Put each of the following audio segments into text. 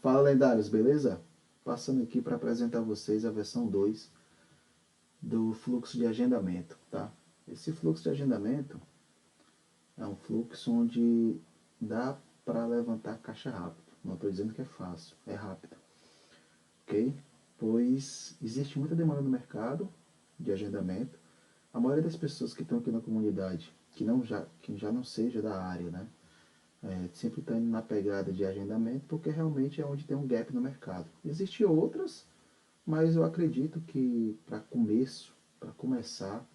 Fala, lendários, beleza? Passando aqui para apresentar a vocês a versão 2 do fluxo de agendamento, tá? Esse fluxo de agendamento é um fluxo onde dá para levantar caixa rápido. Não estou dizendo que é fácil, é rápido, ok? Pois existe muita demanda no mercado de agendamento. A maioria das pessoas que estão aqui na comunidade, que já não seja da área, né? Sempre está indo na pegada de agendamento, porque realmente é onde tem um gap no mercado. Existem outras, mas eu acredito que para começar,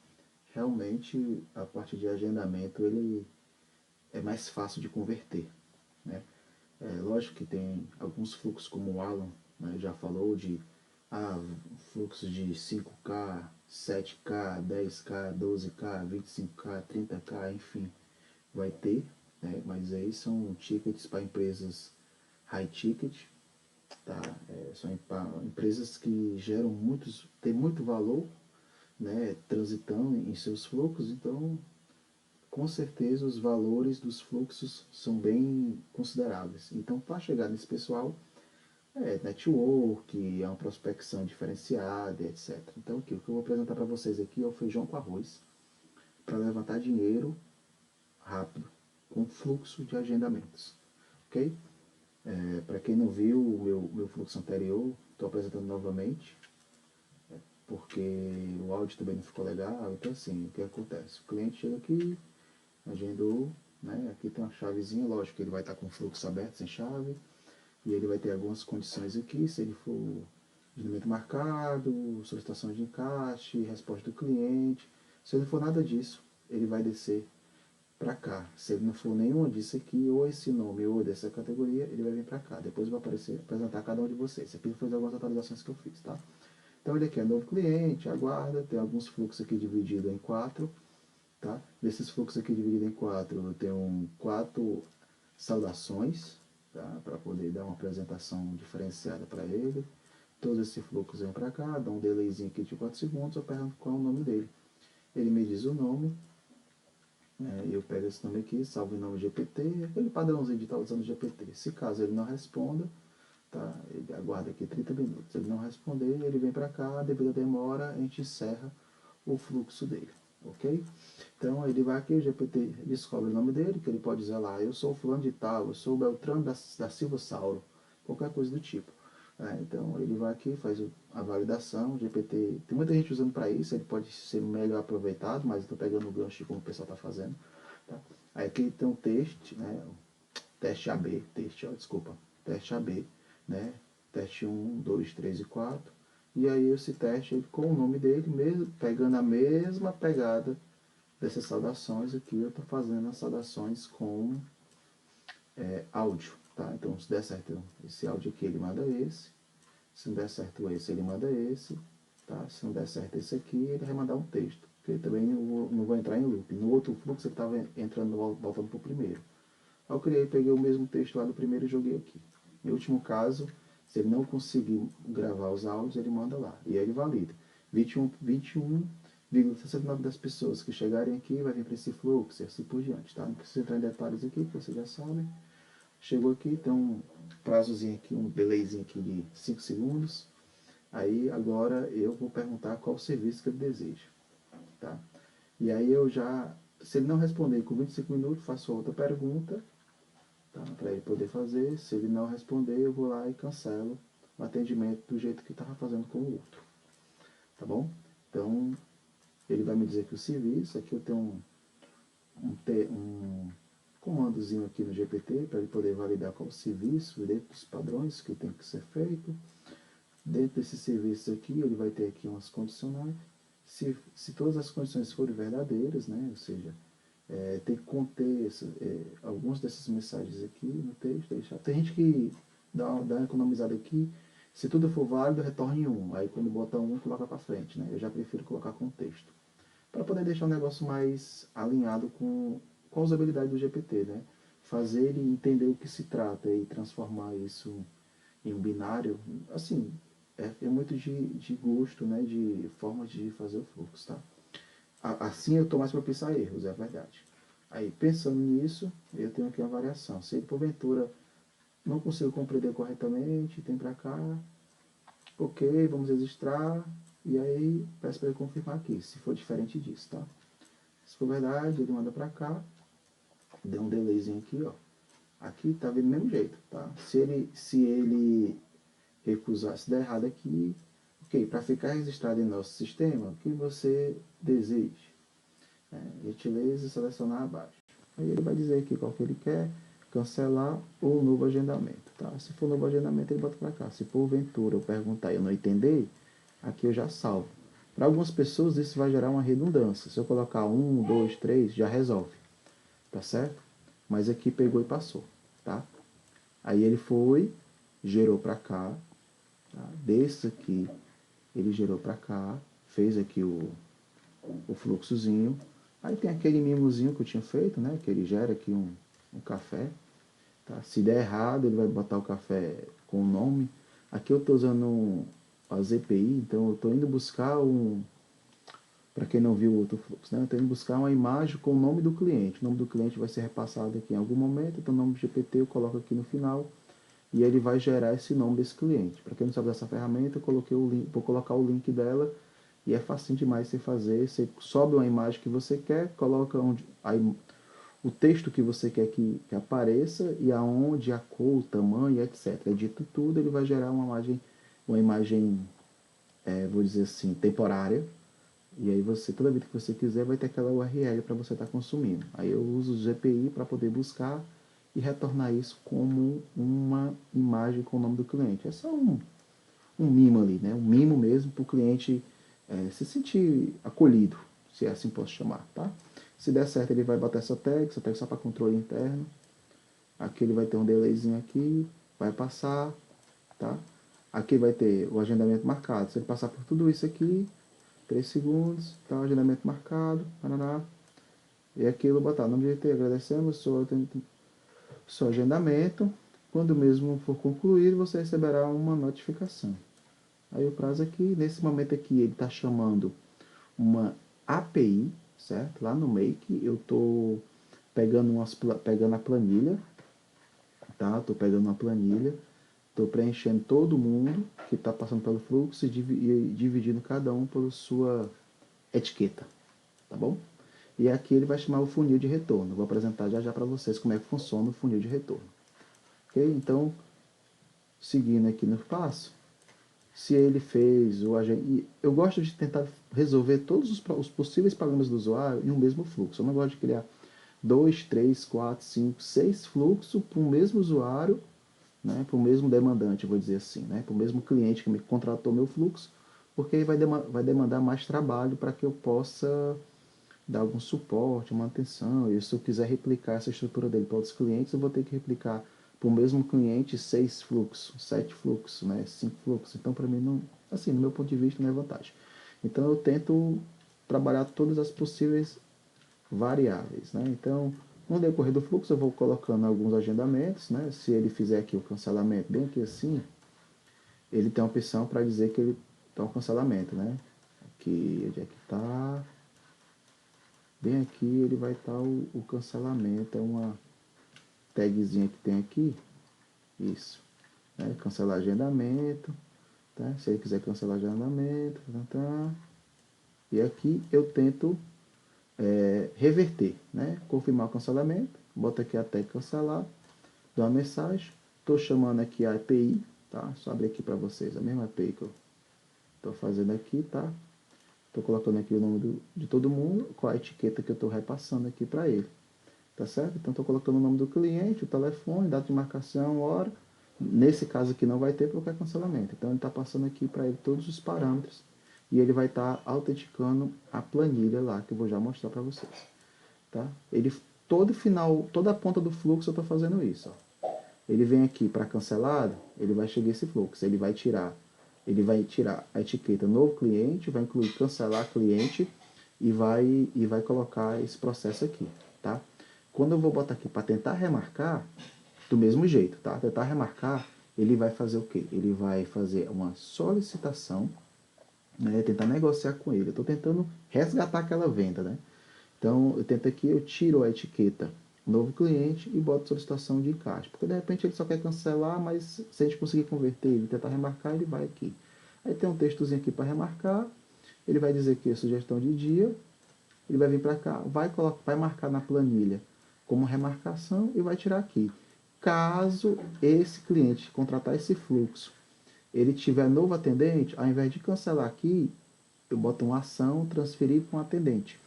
realmente a parte de agendamento ele é mais fácil de converter, né? Lógico que tem alguns fluxos, como o Alan, né, já falou, de fluxos de 5K, 7K, 10K, 12K, 25K, 30K, enfim, vai ter, né? Mas aí são tickets para empresas high ticket, tá? São empresas que têm muito valor, né, transitando em seus fluxos, então com certeza os valores dos fluxos são bem consideráveis. Então, para chegar nesse pessoal, network, é uma prospecção diferenciada, etc. Então, aqui, o que eu vou apresentar para vocês aqui é o feijão com arroz para levantar dinheiro rápido com fluxo de agendamentos, ok? Para quem não viu o meu fluxo anterior, estou apresentando novamente, porque o áudio também não ficou legal. Então, assim, o que acontece? O cliente chega aqui, agendou, né? Aqui tem uma chavezinha, lógico que ele vai estar com o fluxo aberto, sem chave, e ele vai ter algumas condições aqui, se ele for agendamento marcado, solicitação de encaixe, resposta do cliente. Se ele for nada disso, ele vai descer para cá. Se ele não for nenhuma disso aqui, ou esse nome, ou dessa categoria, ele vai vir para cá. Depois vai apresentar cada um de vocês. Aqui foi algumas atualizações que eu fiz, tá? Então ele aqui é novo cliente, aguarda, tem alguns fluxos aqui divididos em 4, tá? Desses fluxos aqui divididos em 4, eu tenho 4 saudações, tá? Para poder dar uma apresentação diferenciada para ele. Todos esses fluxos vêm para cá, dá um delayzinho aqui de 4 segundos, eu pergunto qual é o nome dele. Ele me diz o nome, eu pego esse nome aqui, salvo em nome GPT, aquele padrãozinho de estar usando GPT. Se caso ele não responda, tá? Ele aguarda aqui 30 minutos. Se ele não responder, ele vem para cá, devido à demora, a gente encerra o fluxo dele, ok? Então ele vai aqui, o GPT descobre o nome dele, que ele pode dizer lá, eu sou fulano de tal, eu sou o Beltrano da Silva Sauro, qualquer coisa do tipo. Então ele vai aqui, faz a validação, o GPT, tem muita gente usando para isso, ele pode ser melhor aproveitado, mas estou pegando o gancho de como o pessoal está fazendo. Tá? Aí aqui tem um teste, né? Teste AB, desculpa, teste AB, né? Teste 1, 2, 3 e 4. E aí esse teste com o nome dele, mesmo, pegando a mesma pegada dessas saudações aqui, eu estou fazendo as saudações com áudio, tá? Então se der certo esse áudio aqui, ele manda esse. Se não der certo esse, ele manda esse, tá? Se não der certo esse aqui, ele vai mandar um texto, que ele também não vou entrar em loop. No outro fluxo ele estava entrando, voltando para o primeiro. Aí eu criei, peguei o mesmo texto lá do primeiro e joguei aqui. No último caso, se ele não conseguir gravar os áudios, ele manda lá. E aí ele valida. 21,69% das pessoas que chegarem aqui vai vir para esse fluxo e assim por diante, tá? Não precisa entrar em detalhes aqui, que vocês já sabem. Chegou aqui, tem um prazozinho aqui, um delayzinho aqui de 5 segundos. Aí agora eu vou perguntar qual o serviço que ele deseja, tá? E aí eu já, se ele não responder com 25 minutos, faço outra pergunta, tá? Para ele poder fazer. Se ele não responder, eu vou lá e cancelo o atendimento do jeito que estava fazendo com o outro, tá bom? Então ele vai me dizer que o serviço, aqui eu tenho um comandozinho aqui no GPT para ele poder validar qual o serviço dentro dos padrões que tem que ser feito. Dentro desse serviço aqui, ele vai ter aqui umas condicionais. Se todas as condições forem verdadeiras, né, ou seja, tem que conter algumas dessas mensagens aqui no texto. Tem gente que dá uma economizada aqui. Se tudo for válido, retorne 1. Aí quando bota 1, coloca para frente. Né? Eu já prefiro colocar com texto, para poder deixar o negócio mais alinhado com a usabilidade do GPT, né? Fazer ele entender o que se trata e transformar isso em um binário, assim, é muito de gosto, né? De forma de fazer o fluxo, tá? Assim eu estou mais propício a erros, é verdade. Aí, pensando nisso, eu tenho aqui uma variação. Se ele, porventura, não consigo compreender corretamente, tem para cá, ok, vamos registrar, e aí peço para ele confirmar aqui, se for diferente disso, tá? Se for verdade, ele manda para cá, deu um delayzinho aqui, ó. Aqui tá vindo do mesmo jeito, tá? Se ele recusar, se der errado aqui, ok, para ficar registrado em nosso sistema, o que você deseja? Gentileza e selecionar abaixo. Aí ele vai dizer aqui qual que ele quer, cancelar ou novo agendamento, tá? Se for novo agendamento, ele bota para cá. Se porventura eu perguntar e eu não entender, aqui eu já salvo. Para algumas pessoas isso vai gerar uma redundância. Se eu colocar 1, 2, 3, já resolve, tá certo? Mas aqui pegou e passou, tá? Aí ele foi, gerou para cá, tá? Desse aqui, ele gerou para cá, fez aqui o fluxozinho. Aí tem aquele mimozinho que eu tinha feito, né? Que ele gera aqui um café. Tá? Se der errado, ele vai botar o café com o nome. Aqui eu estou usando a ZPI, então eu estou indo buscar para quem não viu o outro fluxo, né? Eu estou indo buscar uma imagem com o nome do cliente. O nome do cliente vai ser repassado aqui em algum momento, então o nome do GPT eu coloco aqui no final e ele vai gerar esse nome desse cliente. Para quem não sabe dessa ferramenta, eu coloquei o link, vou colocar o link dela e é facinho demais você fazer. Você sobe uma imagem que você quer, coloca o texto que você quer que apareça e aonde, a cor, o tamanho, etc. Edita tudo, ele vai gerar uma imagem vou dizer assim, temporária. E aí você, toda vez que você quiser, vai ter aquela URL para você estar consumindo. Aí eu uso o GPI para poder buscar e retornar isso como uma imagem com o nome do cliente. É só um mimo ali, né? Um mimo mesmo para o cliente se sentir acolhido, se é assim posso chamar, tá? Se der certo, ele vai botar essa tag só para controle interno. Aqui ele vai ter um delayzinho aqui, vai passar, tá? Aqui vai ter o agendamento marcado. Se ele passar por tudo isso aqui, 3 segundos, tá? O agendamento marcado, paraná. E aqui eu vou botar o nome de GT, agradecemos seu agendamento. Quando mesmo for concluído, você receberá uma notificação. Aí o prazo aqui, nesse momento aqui, ele está chamando uma API, certo? Lá no Make, eu estou pegando a planilha, tá? Estou pegando uma planilha, estou preenchendo todo mundo que está passando pelo fluxo e dividindo cada um por sua etiqueta, tá bom? E aqui ele vai chamar o funil de retorno. Vou apresentar já já para vocês como é que funciona o funil de retorno. Ok? Então, seguindo aqui no passo, se ele fez o agente... Eu gosto de tentar resolver todos os possíveis problemas do usuário em um mesmo fluxo. Eu não gosto de criar 2, 3, 4, 5, 6 fluxos para o mesmo usuário, né, para o mesmo demandante, vou dizer assim, né, para o mesmo cliente que me contratou meu fluxo, porque aí vai demandar mais trabalho para que eu possa dar algum suporte, manutenção. E se eu quiser replicar essa estrutura dele para outros clientes, eu vou ter que replicar para o mesmo cliente 6 fluxos, 7 fluxos, né, 5 fluxos. Então, para mim, não, assim, no meu ponto de vista, não é vantagem. Então, eu tento trabalhar todas as possíveis variáveis, né? Então, no decorrer do fluxo, eu vou colocando alguns agendamentos, né? Se ele fizer aqui o cancelamento, bem aqui assim, ele tem a opção para dizer que ele tem um cancelamento, né? Aqui, onde é que está? Bem aqui ele vai estar o cancelamento, é uma tagzinha que tem aqui, isso, né? Cancelar agendamento, tá? Se ele quiser cancelar agendamento, tá? E aqui eu tento reverter, né? Confirmar o cancelamento, bota aqui a tag cancelar, dou uma mensagem, estou chamando aqui a API, tá? Só abrir aqui para vocês, a mesma API que eu estou fazendo aqui, tá? Estou colocando aqui o nome de todo mundo, com a etiqueta que eu estou repassando aqui para ele. Tá certo? Então, estou colocando o nome do cliente, o telefone, data de marcação, hora. Nesse caso aqui não vai ter qualquer cancelamento. Então, ele está passando aqui para ele todos os parâmetros e ele vai estar autenticando a planilha lá, que eu vou já mostrar para vocês. Tá? Ele, todo final, toda a ponta do fluxo eu estou fazendo isso. Ó. Ele vem aqui para cancelado, ele vai chegar esse fluxo, ele vai tirar a etiqueta novo cliente, vai incluir cancelar cliente e vai colocar esse processo aqui, tá? Quando eu vou botar aqui para tentar remarcar, do mesmo jeito, tá? Tentar remarcar, ele vai fazer o quê? Ele vai fazer uma solicitação, né? Tentar negociar com ele. Eu estou tentando resgatar aquela venda, né? Então, eu tento aqui, eu tiro a etiqueta novo cliente e bota solicitação de encaixe. Porque de repente ele só quer cancelar, mas se a gente conseguir converter ele, tentar remarcar, ele vai aqui. Aí tem um textozinho aqui para remarcar, ele vai dizer que é sugestão de dia, ele vai vir para cá, vai marcar na planilha como remarcação e vai tirar aqui. Caso esse cliente contratar esse fluxo, ele tiver novo atendente, ao invés de cancelar aqui, eu boto uma ação, transferir para um atendente.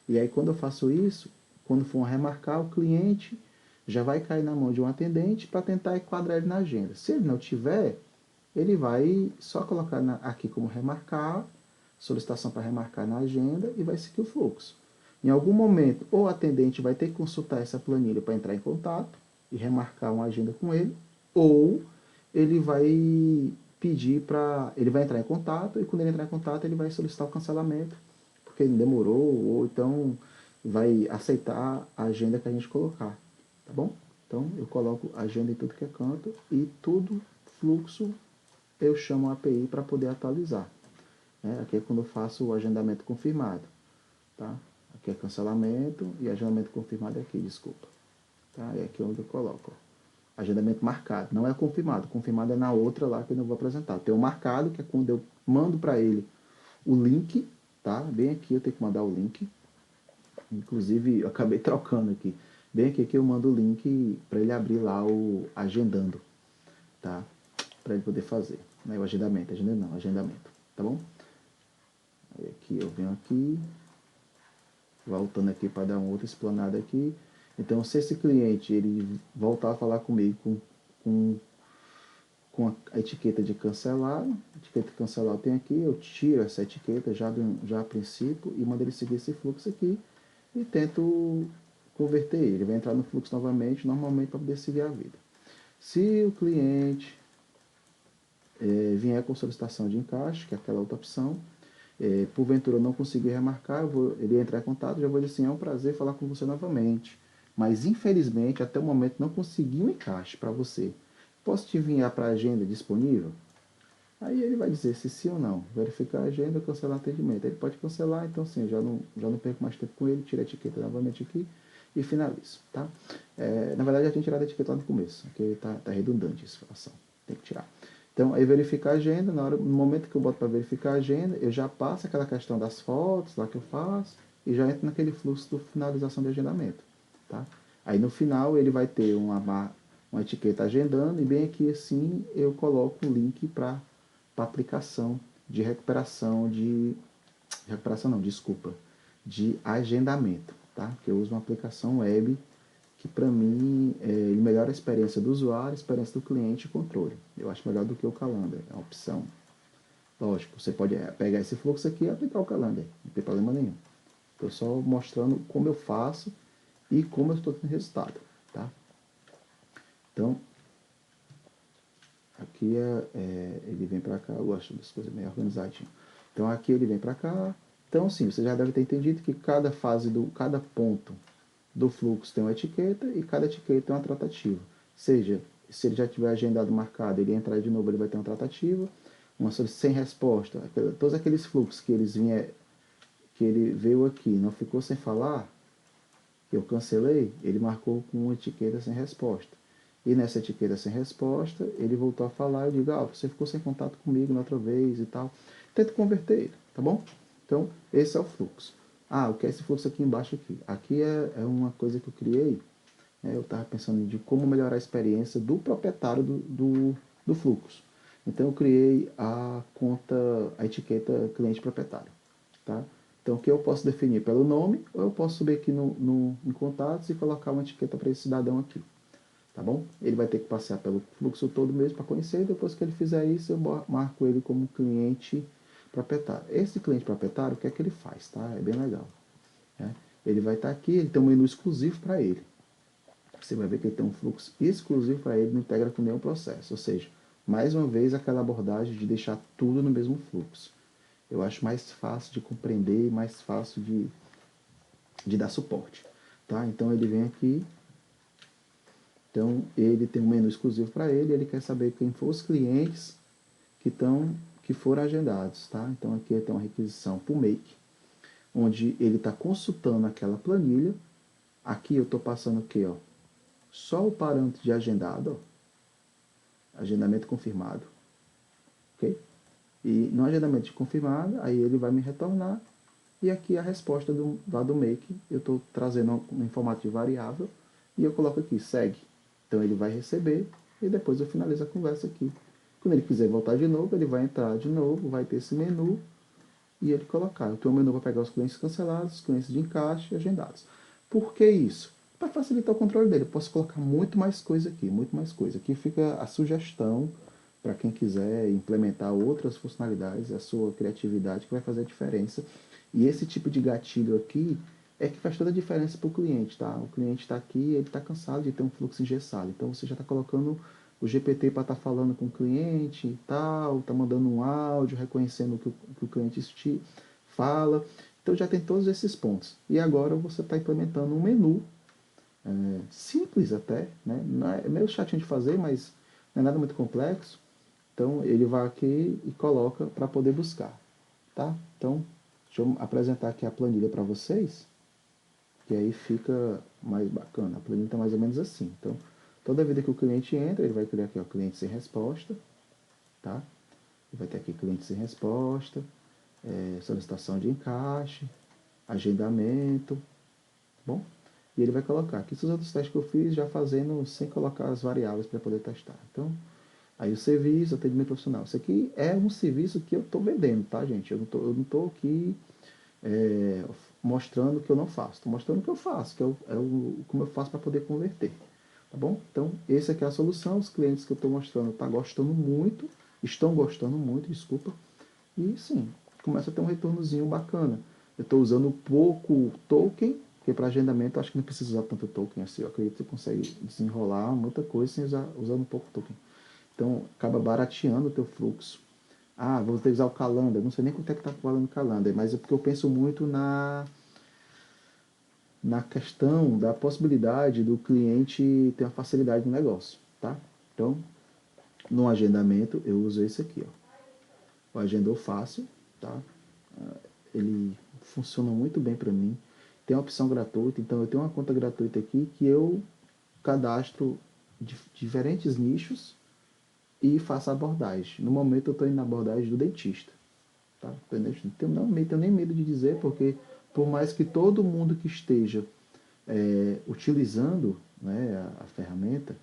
E aí quando eu faço isso, quando for remarcar, o cliente já vai cair na mão de um atendente para tentar enquadrar ele na agenda. Se ele não tiver, ele vai só colocar aqui como remarcar, solicitação para remarcar na agenda e vai seguir o fluxo. Em algum momento, o atendente vai ter que consultar essa planilha para entrar em contato e remarcar uma agenda com ele, ou ele vai pedir para... ele vai entrar em contato e quando ele entrar em contato ele vai solicitar o cancelamento, porque ele demorou, ou então vai aceitar a agenda que a gente colocar, tá bom? Então eu coloco agenda em tudo que é canto e tudo fluxo eu chamo a API para poder atualizar. Né? Aqui é quando eu faço o agendamento confirmado. Tá? Aqui é cancelamento e agendamento confirmado é aqui, desculpa. Tá? É aqui onde eu coloco. Ó. Agendamento marcado, não é confirmado. Confirmado é na outra lá que eu não vou apresentar. Tem o marcado, que é quando eu mando para ele o link, tá? Bem aqui eu tenho que mandar o link. Inclusive, eu acabei trocando aqui. Bem aqui que eu mando o link para ele abrir lá o agendando, tá? Para ele poder fazer. Não é o agendamento, agendamento, tá bom? Aí aqui eu venho aqui, voltando aqui para dar uma outra explanada aqui. Então, se esse cliente ele voltar a falar comigo com, com a etiqueta de cancelar, a etiqueta de cancelar eu tenho aqui, eu tiro essa etiqueta já a princípio e mando ele seguir esse fluxo aqui e tento converter ele. Ele vai entrar no fluxo novamente, normalmente para poder seguir a vida. Se o cliente vier com solicitação de encaixe, que é aquela outra opção, porventura eu não conseguir remarcar, ele entrar em contato, já vou dizer assim, é um prazer falar com você novamente, mas infelizmente até o momento não consegui um encaixe para você. Posso te enviar para a agenda disponível? Aí ele vai dizer se sim ou não, verificar a agenda, cancelar o atendimento. Ele pode cancelar, então sim, já não perco mais tempo com ele, tiro a etiqueta novamente aqui e finalizo, tá? Na verdade, já tinha tirado a etiqueta lá no começo, porque tá redundante a situação, tem que tirar. Então, aí verificar a agenda, no momento que eu boto para verificar a agenda, eu já passo aquela questão das fotos lá que eu faço e já entro naquele fluxo de finalização de agendamento, tá? Aí no final ele vai ter uma etiqueta agendando e bem aqui assim eu coloco o link para aplicação de recuperação não, desculpa, de agendamento, tá? Que eu uso uma aplicação web que para mim ele melhora a experiência do usuário, a experiência do cliente e controle. Eu acho melhor do que o Calendar, é uma opção. Lógico, você pode pegar esse fluxo aqui e aplicar o Calendar, não tem problema nenhum. Estou só mostrando como eu faço e como eu estou tendo resultado, tá? Então, aqui ele vem para cá, eu gosto das coisas meio organizadinho. Então aqui ele vem para cá. Então sim, você já deve ter entendido que cada cada ponto do fluxo tem uma etiqueta e cada etiqueta tem uma tratativa. Seja, se ele já tiver agendado marcado, ele entrar de novo, ele vai ter uma tratativa, uma sem resposta. Todos aqueles fluxos que ele veio aqui, não ficou sem falar, que eu cancelei, ele marcou com uma etiqueta sem resposta. E nessa etiqueta sem resposta, ele voltou a falar, eu digo, você ficou sem contato comigo na outra vez e tal. Tento converter ele, tá bom? Então, esse é o fluxo. O que é esse fluxo aqui embaixo aqui? Aqui é uma coisa que eu criei, eu estava pensando de como melhorar a experiência do proprietário do fluxo. Então, eu criei a conta, a etiqueta cliente proprietário, tá? Então, que eu posso definir pelo nome, ou eu posso subir aqui em contatos e colocar uma etiqueta para esse cidadão aqui, tá bom? Ele vai ter que passear pelo fluxo todo mesmo para conhecer, e depois que ele fizer isso, eu marco ele como cliente proprietário. Esse cliente proprietário, o que é que ele faz, tá? É bem legal. Né? Ele vai estar aqui, ele tem um menu exclusivo para ele. Você vai ver que ele tem um fluxo exclusivo para ele, não integra com nenhum processo. Ou seja, mais uma vez aquela abordagem de deixar tudo no mesmo fluxo. Eu acho mais fácil de compreender, mais fácil de dar suporte. Tá? Então ele vem aqui, então ele tem um menu exclusivo para ele, ele quer saber quem foram os clientes que foram agendados. Tá? Então aqui tem uma requisição para o Make, onde ele está consultando aquela planilha, Aqui eu estou passando o quê? Ó? Só o parâmetro de agendado, ó. Agendamento confirmado. Ok? E no agendamento de confirmado, aí ele vai me retornar. E aqui a resposta lá do make, eu estou trazendo em formato de variável. E eu coloco aqui, segue. Então ele vai receber e depois eu finalizo a conversa aqui. Quando ele quiser voltar de novo, ele vai entrar de novo, vai ter esse menu e ele colocar. Eu tenho um menu para pegar os clientes cancelados, os clientes de encaixe e agendados. Por que isso? Para facilitar o controle dele. Eu posso colocar muito mais coisa aqui, muito mais coisa. Aqui fica a sugestão para quem quiser implementar outras funcionalidades, a sua criatividade que vai fazer a diferença. E esse tipo de gatilho aqui é que faz toda a diferença para o cliente, tá? O cliente está aqui, ele está cansado de ter um fluxo engessado. Então você já está colocando o GPT para estar falando com o cliente e tal, está mandando um áudio, reconhecendo o que o cliente fala. Então já tem todos esses pontos. E agora você está implementando um menu simples até, né? É meio chatinho de fazer, mas não é nada muito complexo. Então ele vai aqui e coloca para poder buscar, tá? Então deixa eu apresentar aqui a planilha para vocês, que aí fica mais bacana. A planilha está mais ou menos assim. Então toda vida que o cliente entra, ele vai criar aqui, ó, cliente sem resposta, tá? Ele vai ter aqui cliente sem resposta, solicitação de encaixe, agendamento, bom? E ele vai colocar aqui os outros testes que eu fiz já fazendo sem colocar as variáveis para poder testar. Então, aí o serviço, atendimento profissional. Isso aqui é um serviço que eu estou vendendo, tá, gente? Eu não tô aqui mostrando que eu não faço. Estou mostrando o que eu faço, que como eu faço para poder converter. Tá bom? Então, essa aqui é a solução. Os clientes que eu estou mostrando estão gostando muito, desculpa. E sim, começa a ter um retornozinho bacana. Eu estou usando pouco token, porque para agendamento eu acho que não precisa usar tanto token assim. Eu acredito que você consegue desenrolar muita coisa sem usando pouco token. Então, acaba barateando o teu fluxo. Ah, vou ter que usar o Calendar. Não sei nem quanto é que está falando o Calendar, mas é porque eu penso muito na questão da possibilidade do cliente ter uma facilidade no negócio, tá? Então, no agendamento, eu uso esse aqui, ó. O Agendou Fácil, tá? Ele funciona muito bem para mim. Tem a opção gratuita, então eu tenho uma conta gratuita aqui que eu cadastro diferentes nichos e faço a abordagem. No momento eu estou indo na abordagem do dentista. Tá? Não tenho nem medo de dizer, porque por mais que todo mundo que esteja utilizando, né, a ferramenta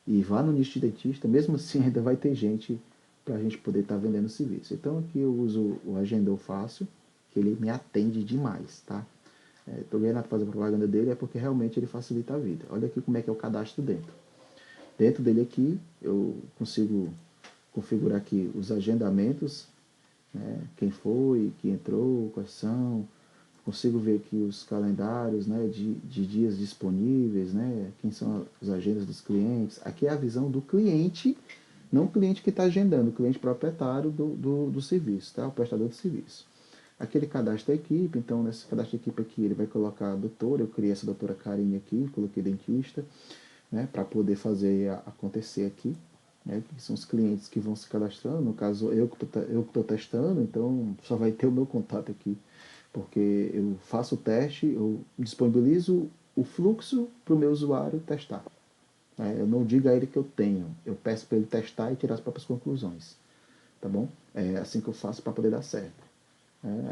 e vá no nicho de dentista, mesmo assim ainda vai ter gente para a gente poder estar vendendo serviço. Então aqui eu uso o Agendou Fácil, que ele me atende demais, tá? Estou ganhando para fazer propaganda dele, é porque realmente ele facilita a vida. Olha aqui como é que é o cadastro dentro. Dentro dele aqui, eu consigo configurar aqui os agendamentos, né? Quem foi, quem entrou, quais são. Consigo ver aqui os calendários, né, de dias disponíveis, né, quem são as agendas dos clientes. Aqui é a visão do cliente, não o cliente que está agendando, o cliente proprietário do serviço, tá? O prestador de serviço. Aqui ele cadastra a equipe, então nesse cadastro de equipe aqui ele vai colocar a doutora, eu criei essa doutora Karine aqui, coloquei dentista, né, para poder fazer acontecer aqui, né, que são os clientes que vão se cadastrando, no caso eu que estou testando, então só vai ter o meu contato aqui, porque eu faço o teste, eu disponibilizo o fluxo para o meu usuário testar. Né? Eu não digo a ele que eu tenho, eu peço para ele testar e tirar as próprias conclusões, tá bom? É assim que eu faço para poder dar certo.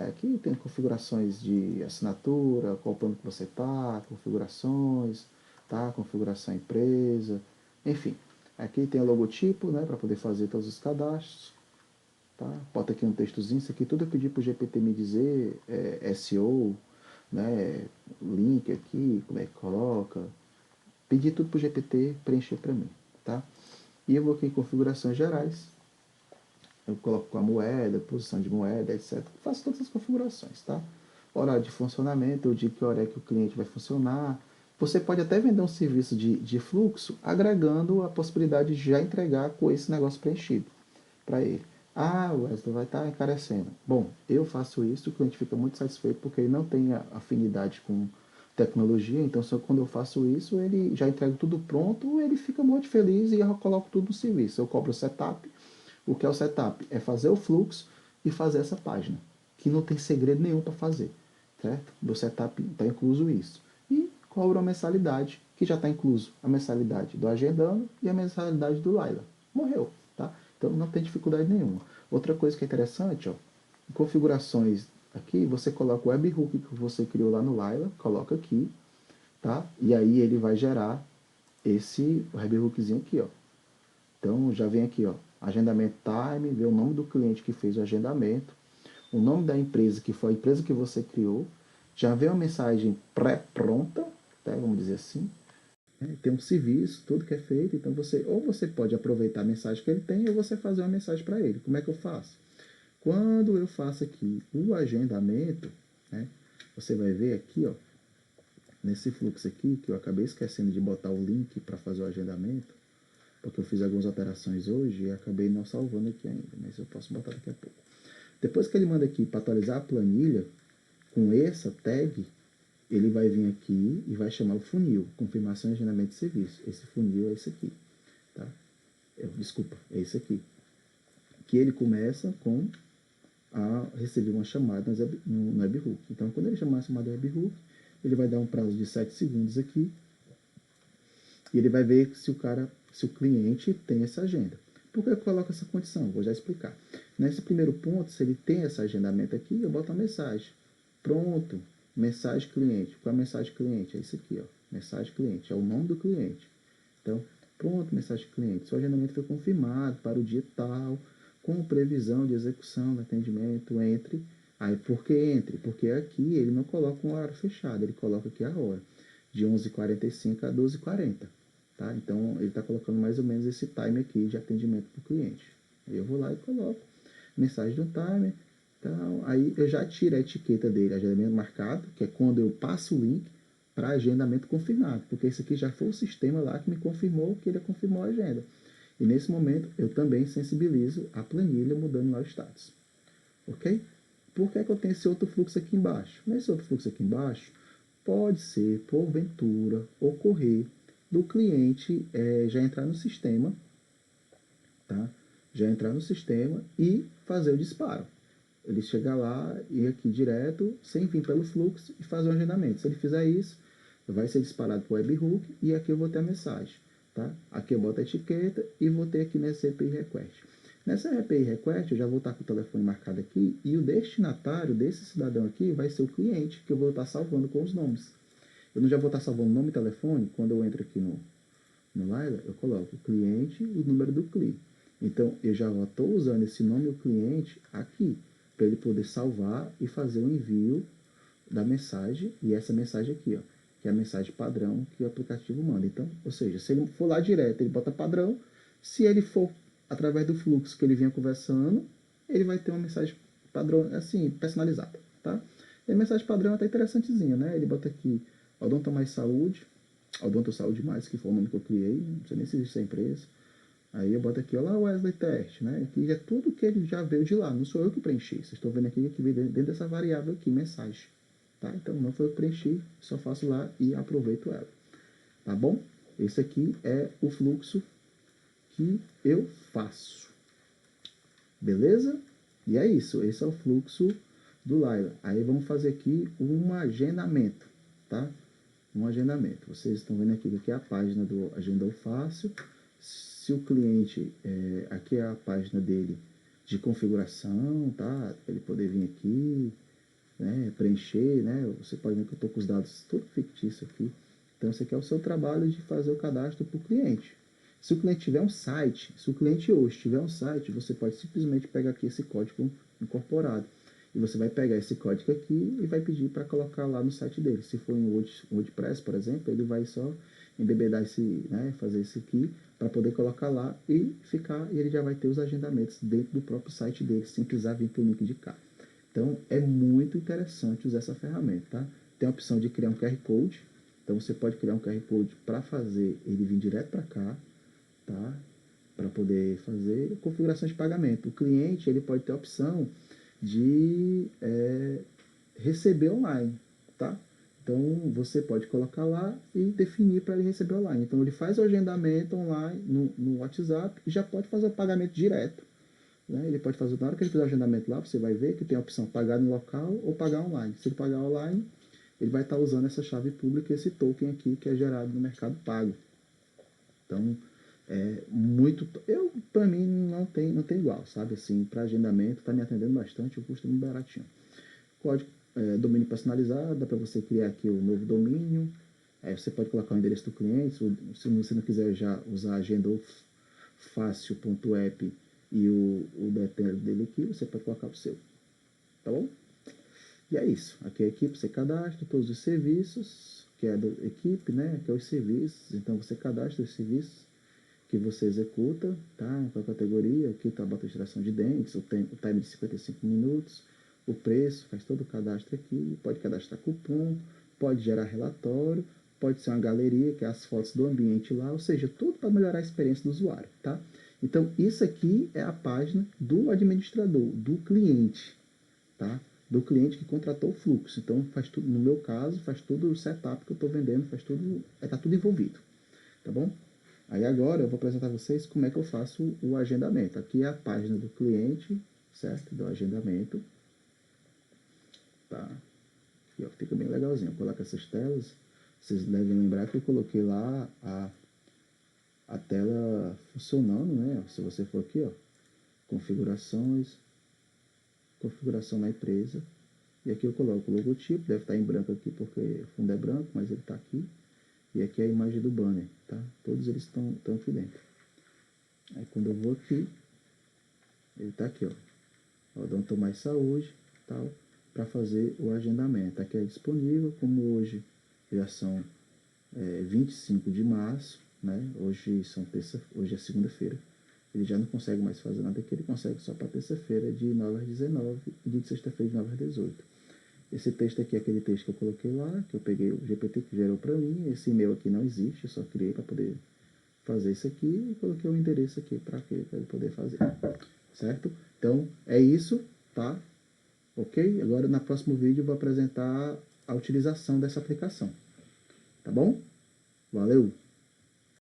Aqui tem configurações de assinatura, qual plano que você está, configurações, tá? Configuração empresa, enfim. Aqui tem o logotipo, né, para poder fazer todos os cadastros. Tá? Bota aqui um textozinho, isso aqui tudo eu pedi para o GPT me dizer, SEO, né, link aqui, como é que coloca. Pedi tudo para o GPT preencher para mim. Tá? E eu vou aqui em configurações gerais, eu coloco a moeda, posição de moeda, etc. Faço todas as configurações, tá? Horário de funcionamento, eu digo que hora é que o cliente vai funcionar. Você pode até vender um serviço de fluxo, agregando a possibilidade de já entregar com esse negócio preenchido para ele. Ah, o Wesley vai estar encarecendo. Bom, eu faço isso, o cliente fica muito satisfeito porque ele não tem afinidade com tecnologia, então só quando eu faço isso, ele já entrega tudo pronto, ele fica muito feliz e eu coloco tudo no serviço. Eu cobro o setup. O que é o setup? É fazer o fluxo e fazer essa página, que não tem segredo nenhum para fazer, certo? No setup está incluso isso. E cobra uma mensalidade, que já está incluso a mensalidade do agendando e a mensalidade do Laila. Morreu, tá? Então não tem dificuldade nenhuma. Outra coisa que é interessante, ó, em configurações aqui, você coloca o webhook que você criou lá no Laila, coloca aqui, tá? E aí ele vai gerar esse webhookzinho aqui, ó. Então já vem aqui, ó, agendamento time, vê o nome do cliente que fez o agendamento, o nome da empresa, que foi a empresa que você criou, já vem uma mensagem pré-pronta, tá? Vamos dizer assim, né? Tem um serviço, tudo que é feito, então você pode aproveitar a mensagem que ele tem ou você fazer uma mensagem para ele. Como é que eu faço? Quando eu faço aqui o agendamento, né, você vai ver aqui, ó, nesse fluxo aqui, que eu acabei esquecendo de botar o link para fazer o agendamento, porque eu fiz algumas alterações hoje e acabei não salvando aqui ainda, mas eu posso botar daqui a pouco. Depois que ele manda aqui para atualizar a planilha, com essa tag, ele vai vir aqui e vai chamar o funil, confirmação e agendamento de serviço. Esse funil é esse aqui, tá? Desculpa, é esse aqui. Que ele começa com a receber uma chamada no webhook. Então, quando ele chamar a chamada no webhook, ele vai dar um prazo de 7 segundos aqui e ele vai ver se o cliente tem essa agenda. Por que eu coloco essa condição? Vou já explicar. Nesse primeiro ponto, se ele tem esse agendamento aqui, eu boto a mensagem. Pronto, mensagem cliente. Qual é a mensagem cliente? É isso aqui, ó. Mensagem cliente, é o nome do cliente. Então, pronto, mensagem cliente. Seu agendamento foi confirmado para o dia tal, com previsão de execução do atendimento entre. Aí, por que entre? Porque aqui ele não coloca um horário fechado, ele coloca aqui a hora, de 11h45 a 12h40. Tá? Então, ele está colocando mais ou menos esse time aqui de atendimento para o cliente. Aí eu vou lá e coloco mensagem do timer. Então, aí eu já tiro a etiqueta dele, agendamento marcado, que é quando eu passo o link para agendamento confirmado, porque esse aqui já foi o sistema lá que me confirmou que ele confirmou a agenda. E nesse momento eu também sensibilizo a planilha mudando lá o status. Ok? Por que, é que eu tenho esse outro fluxo aqui embaixo? Nesse outro fluxo aqui embaixo, pode ser, porventura, ocorrer do cliente já entrar no sistema, tá? Já entrar no sistema e fazer o disparo. Ele chegar lá e aqui direto, sem vir pelo fluxo, e fazer o agendamento. Se ele fizer isso, vai ser disparado para o webhook e aqui eu vou ter a mensagem. Tá? Aqui eu boto a etiqueta e vou ter aqui nessa API Request. Nessa API Request eu já vou estar com o telefone marcado aqui e o destinatário desse cidadão aqui vai ser o cliente, que eu vou estar salvando com os nomes. Eu não já vou estar salvando nome e telefone, quando eu entro aqui no Laila, eu coloco o cliente e o número do CLI. Então, eu já estou usando esse nome do cliente aqui, para ele poder salvar e fazer o envio da mensagem, e essa mensagem aqui, ó, que é a mensagem padrão que o aplicativo manda. Então, ou seja, se ele for lá direto, ele bota padrão. Se ele for através do fluxo que ele vinha conversando, ele vai ter uma mensagem padrão, assim, personalizada, tá? E a mensagem padrão é até interessantezinha, né? Ele bota aqui, Odonto Mais Saúde, Odonto Saúde Mais, que foi o nome que eu criei, não sei nem se existe essa empresa. Aí eu boto aqui, olha lá o Wesley Teste, né? Aqui é tudo que ele já veio de lá, não sou eu que preenchi. Vocês estão vendo aqui que veio dentro dessa variável aqui, mensagem. Tá? Então não foi eu que preenchi, só faço lá e aproveito ela. Tá bom? Esse aqui é o fluxo que eu faço. Beleza? E é isso, esse é o fluxo do Laila. Aí vamos fazer aqui um agendamento, tá? Um agendamento. Vocês estão vendo aqui que aqui é a página do Agendou Fácil. Se o cliente, aqui é a página dele de configuração, tá? Para ele poder vir aqui, né, preencher, né? Você pode ver que eu estou com os dados tudo fictício aqui. Então, esse aqui é o seu trabalho de fazer o cadastro para o cliente. Se o cliente tiver um site, se o cliente hoje tiver um site, você pode simplesmente pegar aqui esse código incorporado. E você vai pegar esse código aqui e vai pedir para colocar lá no site dele. Se for em WordPress, por exemplo, ele vai só embebedar fazer isso aqui para poder colocar lá e ele já vai ter os agendamentos dentro do próprio site dele, sem precisar vir para o link de cá. Então, é muito interessante usar essa ferramenta, tá? Tem a opção de criar um QR Code. Então, você pode criar um QR Code para fazer ele vir direto para cá, tá? Para poder fazer configuração de pagamento. O cliente, ele pode ter a opção de receber online, tá? Então, você pode colocar lá e definir para ele receber online. Então, ele faz o agendamento online no WhatsApp e já pode fazer o pagamento direto. Né? Ele pode fazer, na hora que ele fizer o agendamento lá, você vai ver que tem a opção pagar no local ou pagar online. Se ele pagar online, ele vai estar usando essa chave pública, esse token aqui que é gerado no Mercado Pago. Então, para mim, não tem igual, sabe? Assim, para agendamento, está me atendendo bastante, o custo é muito baratinho. Código, domínio personalizado, dá para você criar aqui o novo domínio. Aí você pode colocar o endereço do cliente, se você não quiser já usar agendofácil.app e o detélio dele aqui, você pode colocar o seu, tá bom? E é isso, aqui é a equipe, você cadastra todos os serviços, que é da equipe, né, que é os serviços, então você cadastra os serviços que você executa, tá? Qual categoria, aqui está a bota de extração de dentes, o time de 55 minutos, o preço, faz todo o cadastro aqui, pode cadastrar cupom, pode gerar relatório, pode ser uma galeria, que é as fotos do ambiente lá, ou seja, tudo para melhorar a experiência do usuário, tá? Então, isso aqui é a página do administrador, do cliente, tá? Do cliente que contratou o fluxo. Então, faz tudo, no meu caso, faz tudo o setup que eu estou vendendo, faz tudo, está tudo envolvido, tá bom? Aí agora eu vou apresentar a vocês como é que eu faço o agendamento. Aqui é a página do cliente, certo? Do agendamento. Tá? Aqui, ó, fica bem legalzinho. Eu coloco essas telas. Vocês devem lembrar que eu coloquei lá a tela funcionando, né? Se você for aqui, ó, configurações, configuração na empresa. E aqui eu coloco o logotipo, deve estar em branco aqui porque o fundo é branco, mas ele está aqui. E aqui é a imagem do banner, tá? Todos eles estão aqui dentro. Aí quando eu vou aqui, ele está aqui, ó. Odonto Mais Saúde, tal, para fazer o agendamento. Aqui é disponível, como hoje já são 25 de março, né? Hoje é segunda-feira. Ele já não consegue mais fazer nada aqui, ele consegue só para terça-feira, de 9 às 19 e de sexta-feira, de 9 às 18. Esse texto aqui é aquele texto que eu coloquei lá, que eu peguei o GPT que gerou para mim. Esse e-mail aqui não existe, eu só criei para poder fazer isso aqui e coloquei o endereço aqui para ele poder fazer, certo? Então, é isso, tá? Ok? Agora, no próximo vídeo, eu vou apresentar a utilização dessa aplicação, tá bom? Valeu!